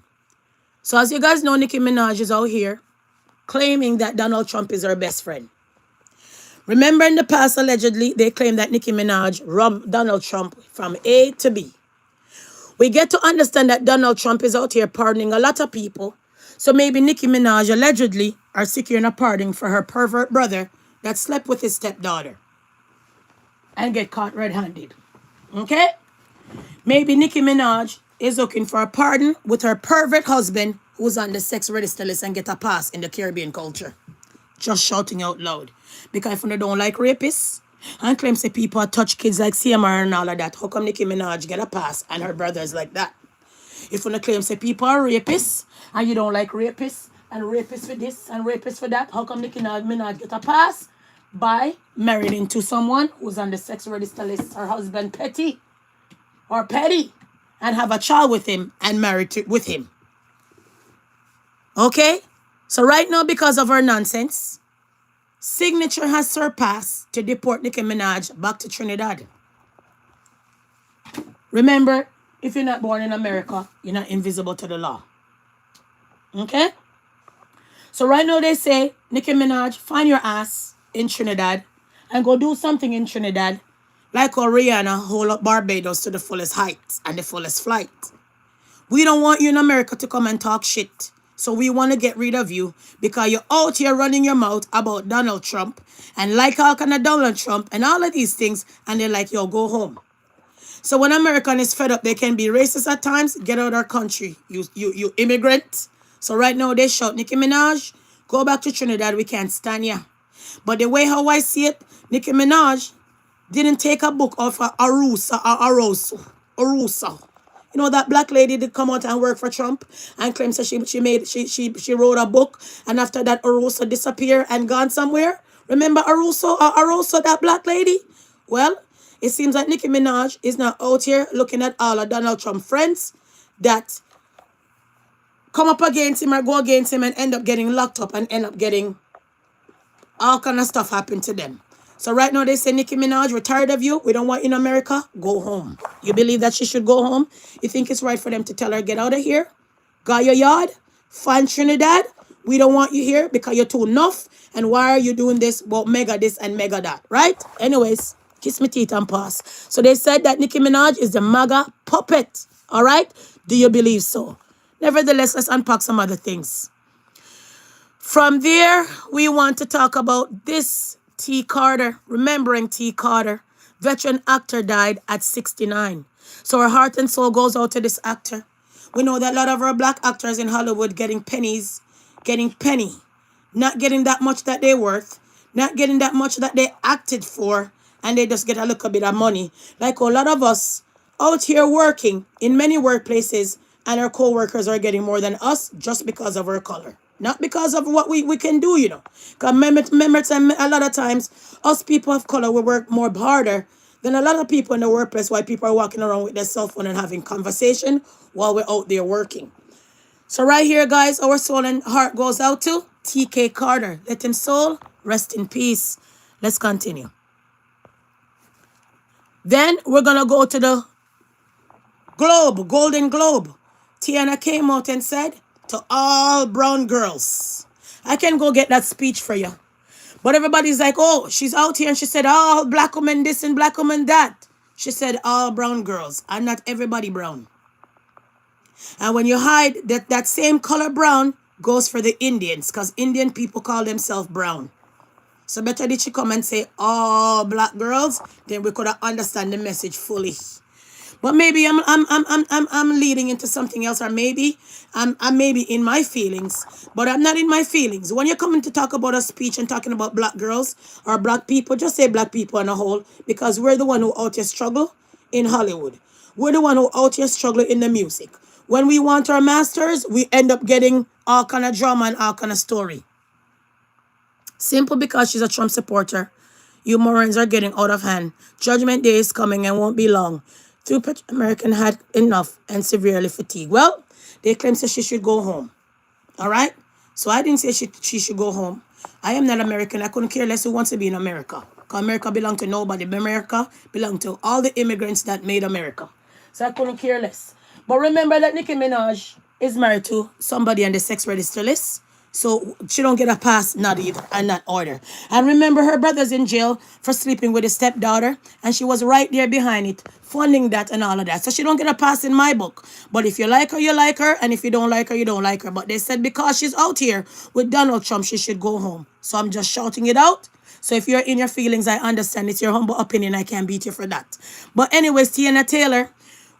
So as you guys know, Nicki Minaj is out here claiming that Donald Trump is her best friend. Remember in the past, allegedly, they claimed that Nicki Minaj robbed Donald Trump from A to B. We get to understand that Donald Trump is out here pardoning a lot of people. So maybe Nicki Minaj allegedly are seeking a pardon for her pervert brother that slept with his stepdaughter and get caught red-handed. Okay? Maybe Nicki Minaj is looking for a pardon with her pervert husband who's on the sex register list and get a pass in the Caribbean culture. Just shouting out loud. Because if you don't like rapists and claim say people touch kids like CMR and all of that, how come Nicki Minaj get a pass and her brothers like that? If you claim say people are rapists and you don't like rapists and rapists for this and rapists for that, how come Nicki Minaj get a pass by marrying into someone who's on the sex register list, her husband petty and have a child with him and married with him? Okay? So right now, because of her nonsense, signature has surpassed to deport Nicki Minaj back to Trinidad. Remember, if you're not born in America, you're not invisible to the law. Okay? So right now they say, Nicki Minaj, find your ass in Trinidad and go do something in Trinidad like how Rihanna hold up Barbados to the fullest height and the fullest flight. We don't want you in America to come and talk shit. So we want to get rid of you because you're out here running your mouth about Donald Trump and like all kind of Donald Trump and all of these things. And they're like, yo, go home. So when American is fed up, they can be racist at times. Get out of our country, you immigrant. So right now they shout, Nicki Minaj, go back to Trinidad. We can't stand ya. But the way how I see it, Nicki Minaj didn't take a book off of Arusa. You know that black lady did come out and work for Trump and claims that she wrote a book and after that Arusa disappeared and gone somewhere. Remember Arusa, that black lady? Well, it seems like Nicki Minaj is now out here looking at all of Donald Trump friends that come up against him or go against him and end up getting locked up and end up getting all kind of stuff happen to them. So right now they say, Nicki Minaj, we're tired of you. We don't want you in America. Go home. You believe that she should go home? You think it's right for them to tell her, get out of here? Got your yard? Find Trinidad? We don't want you here because you're too enough. And why are you doing this about mega this and mega that? Right? Anyways, kiss me teeth and pass. So they said that Nicki Minaj is the MAGA puppet. All right? Do you believe so? Nevertheless, let's unpack some other things. From there, we want to talk about this. T. Carter, remembering T. Carter, veteran actor, died at 69. So our heart and soul goes out to this actor. We know that a lot of our black actors in Hollywood getting pennies, getting penny, not getting that much that they're worth, not getting that much that they acted for, and they just get a little bit of money. Like a lot of us out here working in many workplaces, and our co-workers are getting more than us just because of our color. Not because of what we can do, you know. Because remember, a lot of times, us people of color, we work more harder than a lot of people in the workplace, while people are walking around with their cell phone and having conversation while we're out there working. So right here, guys, our soul and heart goes out to T.K. Carter. Let him soul rest in peace. Let's continue. Then we're going to go to the Globe, Golden Globe. Tiana came out and said, to all brown girls. I can go get that speech for you. But everybody's like, oh, she's out here and she said, all black women this and black women that. She said, all brown girls, and not everybody brown. And when you hide, that same color brown goes for the Indians, because Indian people call themselves brown. So better did she come and say, all black girls, then we could have understand the message fully. But maybe I'm leading into something else, or maybe I'm maybe in my feelings, but I'm not in my feelings. When you're coming to talk about a speech and talking about black girls or black people, just say black people on a whole, because we're the one who out here struggle in Hollywood. We're the one who out here struggle in the music. When we want our masters, we end up getting all kind of drama and all kind of story. Simple because she's a Trump supporter. You morons are getting out of hand. Judgment Day is coming and won't be long. Stupid American had enough and severely fatigued. Well, they claim that she should go home. All right? So I didn't say she should go home. I am not American. I couldn't care less who wants to be in America. Because America belongs to nobody. America belongs to all the immigrants that made America. So I couldn't care less. But remember that Nicki Minaj is married to somebody on the sex register list. So she don't get a pass, not either, and not order. And remember, her brother's in jail for sleeping with his stepdaughter, and she was right there behind it, funding that and all of that. So she don't get a pass in my book. But if you like her, you like her, and if you don't like her, you don't like her. But they said because she's out here with Donald Trump, she should go home. So I'm just shouting it out. So if you're in your feelings, I understand. It's your humble opinion. I can't beat you for that. But anyways, Tiana Taylor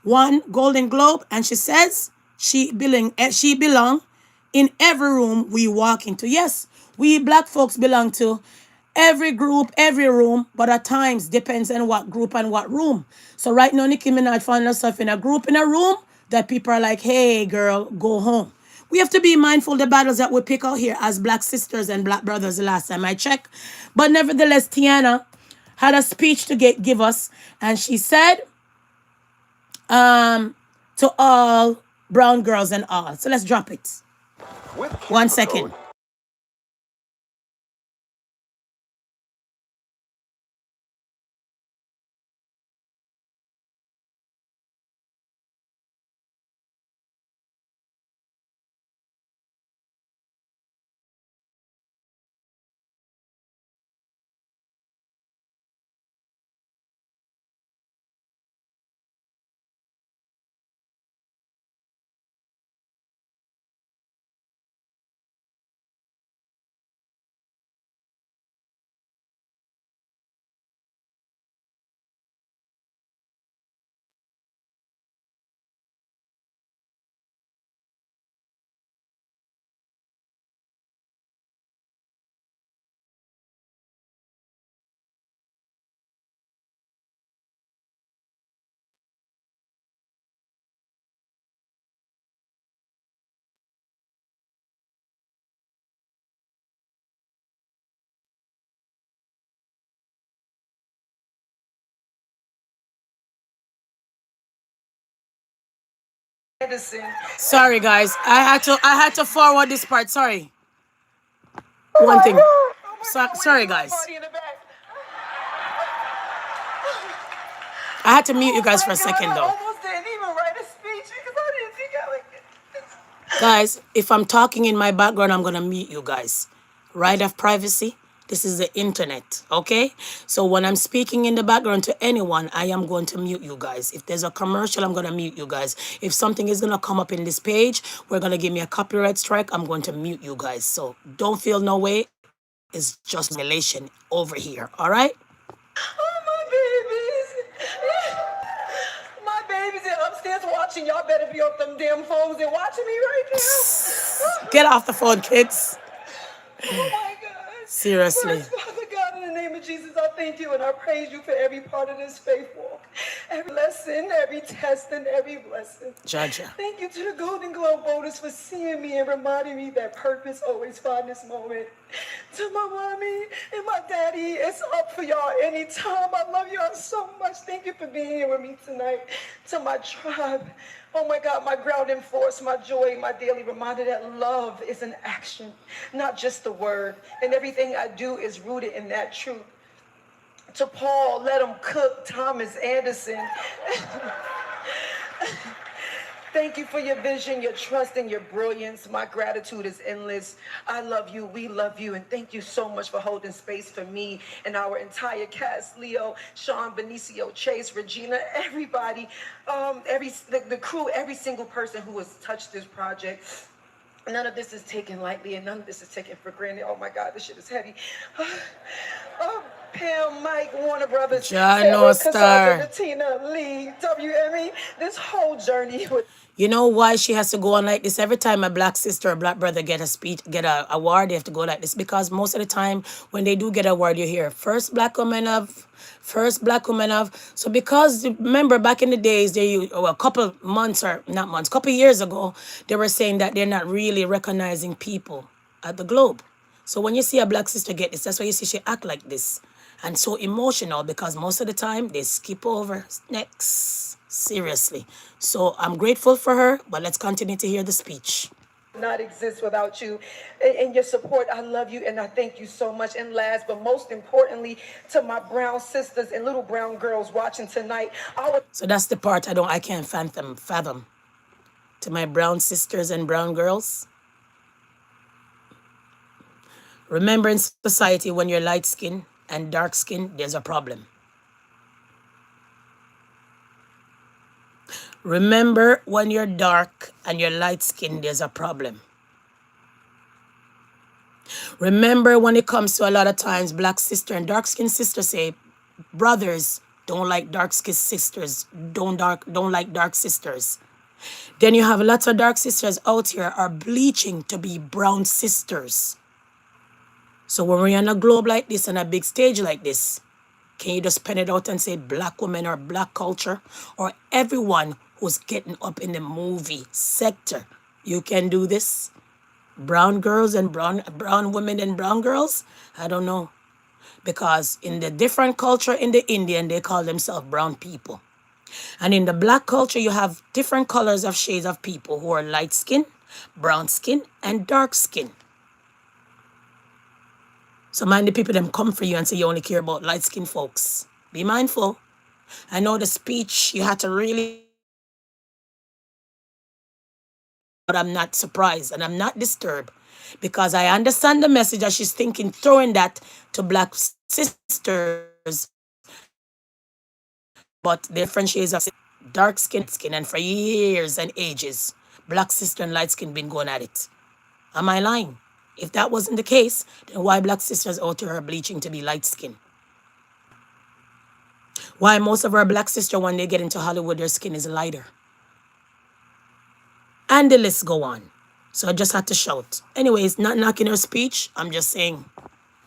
won Golden Globe, and she says she belong in every room we walk into. Yes, we black folks belong to every group, every room, but at times depends on what group and what room. So right now, Nicki Minaj found herself in a group, in a room that people are like, hey, girl, go home. We have to be mindful of the battles that we pick out here as black sisters and black brothers the last time I checked. But nevertheless, Tiana had a speech to give us, and she said, to all brown girls and all. So let's drop it. 1 second. Sorry, guys. I had to forward this part. Sorry. One thing. Sorry, guys. I had to mute you guys for a second, though. Guys, if I'm talking in my background, I'm going to mute you guys. Right of privacy. This is the internet, okay? So when I'm speaking in the background to anyone, I am going to mute you guys. If there's a commercial, I'm going to mute you guys. If something is going to come up in this page, we're going to give me a copyright strike, I'm going to mute you guys. So don't feel no way. It's just relation over here, all right? Oh, my babies. My watching. Y'all better be off them damn phones and watching me right now. Get off the phone, kids. Oh my God. Seriously. First, Father God, in the name of Jesus, I thank you and I praise you for every part of this faith walk. Every lesson, every test, and every blessing. Jaja. Thank you to the Golden Globe voters for seeing me and reminding me that purpose always finds this moment. To my mommy and my daddy, it's up for y'all anytime. I love y'all so much. Thank you for being here with me tonight. To my tribe, oh my God, my grounding force, my joy, my daily reminder that love is an action, not just a word. And everything I do is rooted in that truth. To Paul, let him cook, Thomas Anderson. Thank you for your vision, your trust, and your brilliance. My gratitude is endless. I love you. We love you. And thank you so much for holding space for me and our entire cast. Leo, Sean, Benicio, Chase, Regina, everybody, the crew, every single person who has touched this project. None of this is taken lightly, and none of this is taken for granted. Oh my God, this shit is heavy. Pam, Mike, Warner Brothers, Jano Sarah, Star. Cassandra, Tina, Lee, WME, this whole journey with. You know why she has to go on like this? Every time a black sister or black brother get a speech, get a award, they have to go like this. Because most of the time when they do get an award, you hear first black woman of. So because remember back in the days, a couple months or not months, couple years ago, they were saying that they're not really recognizing people at the globe. So when you see a black sister get this, that's why you see she act like this. And so emotional because most of the time they skip over next. Seriously. So I'm grateful for her, but let's continue to hear the speech. Not exist without you and your support. I love you and I thank you so much. And last but most importantly, to my brown sisters and little brown girls watching tonight. So that's the part I can't fathom. To my brown sisters and brown girls. Remember in society when you're light skin and dark skin, there's a problem. Remember when you're dark and you're light skin, there's a problem. Remember when it comes to a lot of times black sister and dark skin sisters say brothers don't like dark skin sisters, don't like dark sisters. Then you have lots of dark sisters out here are bleaching to be brown sisters. So when we're on a globe like this and a big stage like this, can you just pen it out and say black women or black culture or everyone who's getting up in the movie sector? You can do this. Brown girls and brown women and brown girls? I don't know. Because in the different culture in the Indian, they call themselves brown people. And in the black culture, you have different colors of shades of people who are light skin, brown skin, and dark skin. So mind the people them come for you and say you only care about light skin folks. Be mindful. I know the speech you had to really, but I'm not surprised and I'm not disturbed because I understand the message that she's thinking, throwing that to black sisters, but different shades of dark skin, and for years and ages, black sister and light skin been going at it. Am I lying? If that wasn't the case, then why black sisters out here are bleaching to be light skin? Why most of our black sisters, when they get into Hollywood, their skin is lighter? And the list go on. So I just had to shout. Anyways, not knocking her speech. I'm just saying.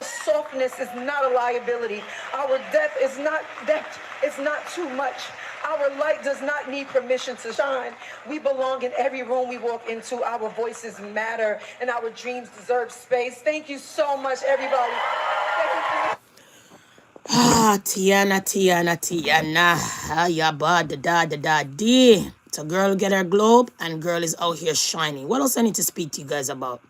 Softness is not a liability. Our depth is not too much. Our light does not need permission to shine. We belong in every room we walk into. Our voices matter and our dreams deserve space. Thank you so much, everybody. Tiana. Da. So girl get her globe and girl is out here shining. What else I need to speak to you guys about?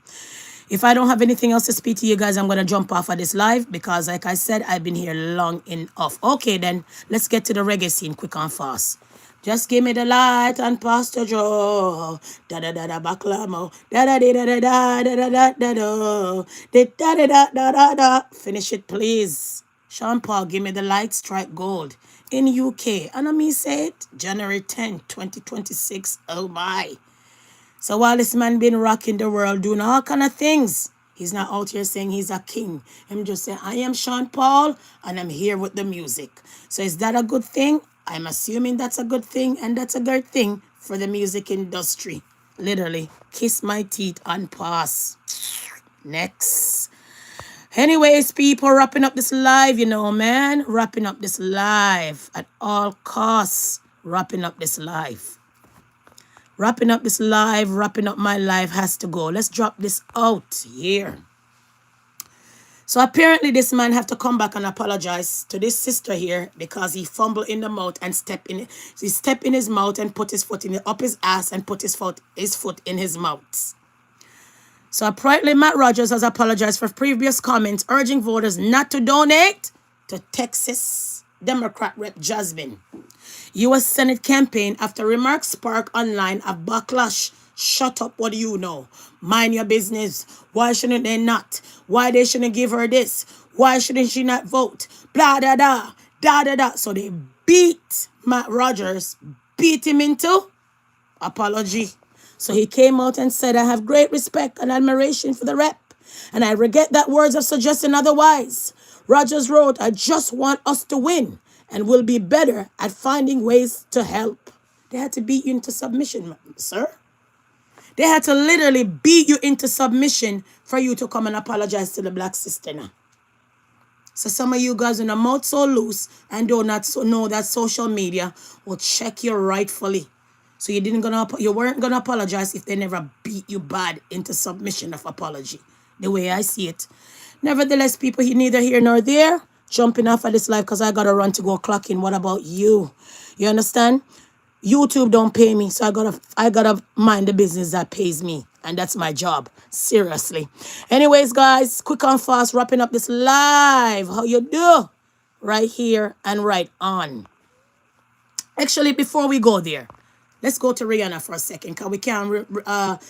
If I don't have anything else to speak to you guys, I'm going to jump off of this live because like I said, I've been here long enough. Okay, then let's get to the reggae scene quick and fast. Just give me the light and Pastor Joe. Da-da-da-da baklamo. Da-da-da-da-da da-da-da-da-da. Da-da-da-da-da-da. Finish it, please. Sean Paul, give me the light, strike gold. In UK. And I mean say it, January 10, 2026. Oh my. So while this man been rocking the world, doing all kind of things, he's not out here saying he's a king. I'm just saying, I am Sean Paul, and I'm here with the music. So is that a good thing? I'm assuming that's a good thing, and that's a great thing for the music industry. Literally, kiss my teeth and pass. Next. Anyways, people, wrapping up this live, you know, man. Wrapping up this live at all costs. Wrapping up this live. Wrapping up this live, wrapping up my life has to go. Let's drop this out here. So apparently this man have to come back and apologize to this sister here because he fumbled in the mouth and he stepped in his mouth and put his foot up his ass and put his foot in his mouth. So apparently Matt Rogers has apologized for previous comments urging voters not to donate to Texas Democrat Rep. Jasmine. U.S. Senate campaign after remarks spark online a backlash. Shut up, what do you know? Mind your business. Why shouldn't they not? Why they shouldn't give her this? Why shouldn't she not vote? Blah, da, da, da, da, da. So they beat Matt Rogers, beat him into apology. So he came out and said, I have great respect and admiration for the rep, and I regret that words of suggesting otherwise. Rogers wrote, I just want us to win and will be better at finding ways to help. They had to beat you into submission, sir. They had to literally beat you into submission for you to come and apologize to the black sister now. So some of you guys in the mouth so loose and do not know that social media will check you rightfully. So you weren't gonna apologize if they never beat you bad into submission of apology. The way I see it. Nevertheless, people, neither here nor there. Jumping off of this live because I gotta run to go clock in. What about you? You understand? YouTube don't pay me, so I gotta mind the business that pays me, and that's my job. Seriously. Anyways, guys, quick and fast, wrapping up this live. How you do? Right here and right on. Actually, before we go there, let's go to Rihanna for a second, because we can't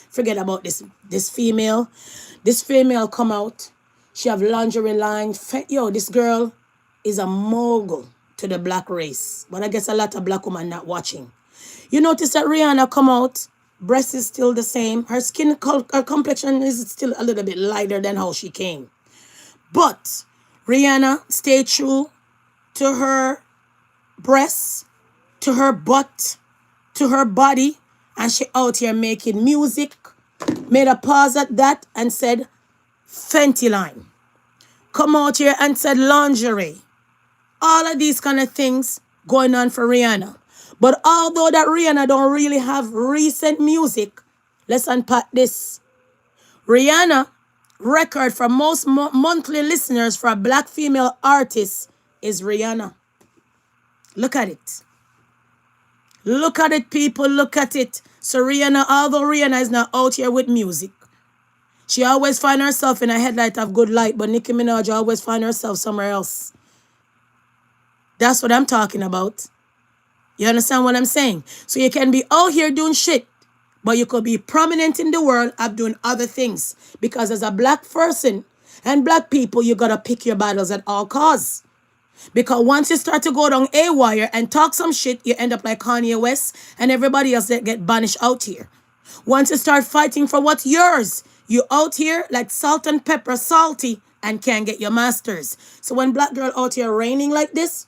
forget about this female. This female come out. She have lingerie line. Yo, this girl is a mogul to the black race. But I guess a lot of black women not watching. You notice that Rihanna come out. Breast is still the same. Her skin, her complexion is still a little bit lighter than how she came. But Rihanna stayed true to her breasts, to her butt, to her body, and she out here making music, made a pause at that and said, Fenty line. Come out here and said lingerie. All of these kind of things going on for Rihanna. But although that Rihanna don't really have recent music, let's unpack this. Rihanna record for most monthly listeners for a black female artist is Rihanna. Look at it. Look at it, people. Look at it. So Rihanna, although Rihanna is not out here with music, she always find herself in a headlight of good light, but Nicki Minaj always find herself somewhere else. That's what I'm talking about. You understand what I'm saying? So you can be out here doing shit, but you could be prominent in the world of doing other things. Because as a black person and black people, you got to pick your battles at all costs. Because once you start to go down A-wire and talk some shit, you end up like Kanye West and everybody else that get banished out here. Once you start fighting for what's yours, you out here like salt and pepper salty and can't get your masters. So when black girl out here raining like this,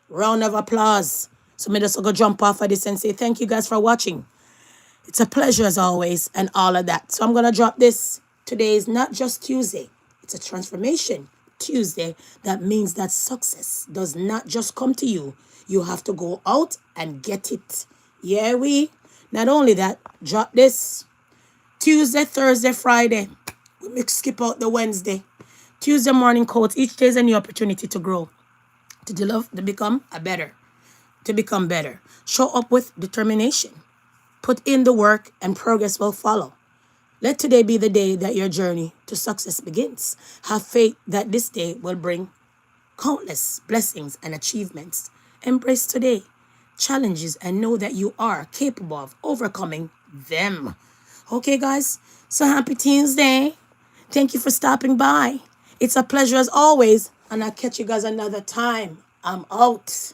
round of applause. So me just go jump off of this and say thank you guys for watching. It's a pleasure as always and all of that. So I'm going to drop this. Today is not just Tuesday. It's a transformation Tuesday. That means that success does not just come to you. You have to go out and get it. Yeah, not only that, drop this. Tuesday, Thursday, Friday. We skip out the Wednesday. Tuesday morning quotes. Each day is a new opportunity to grow. To become better. Show up with determination. Put in the work and progress will follow. Let today be the day that your journey to success begins. Have faith that this day will bring countless blessings and achievements. Embrace today challenges and know that you are capable of overcoming them. Okay, guys? So happy Tuesday. Thank you for stopping by. It's a pleasure as always. And I'll catch you guys another time. I'm out.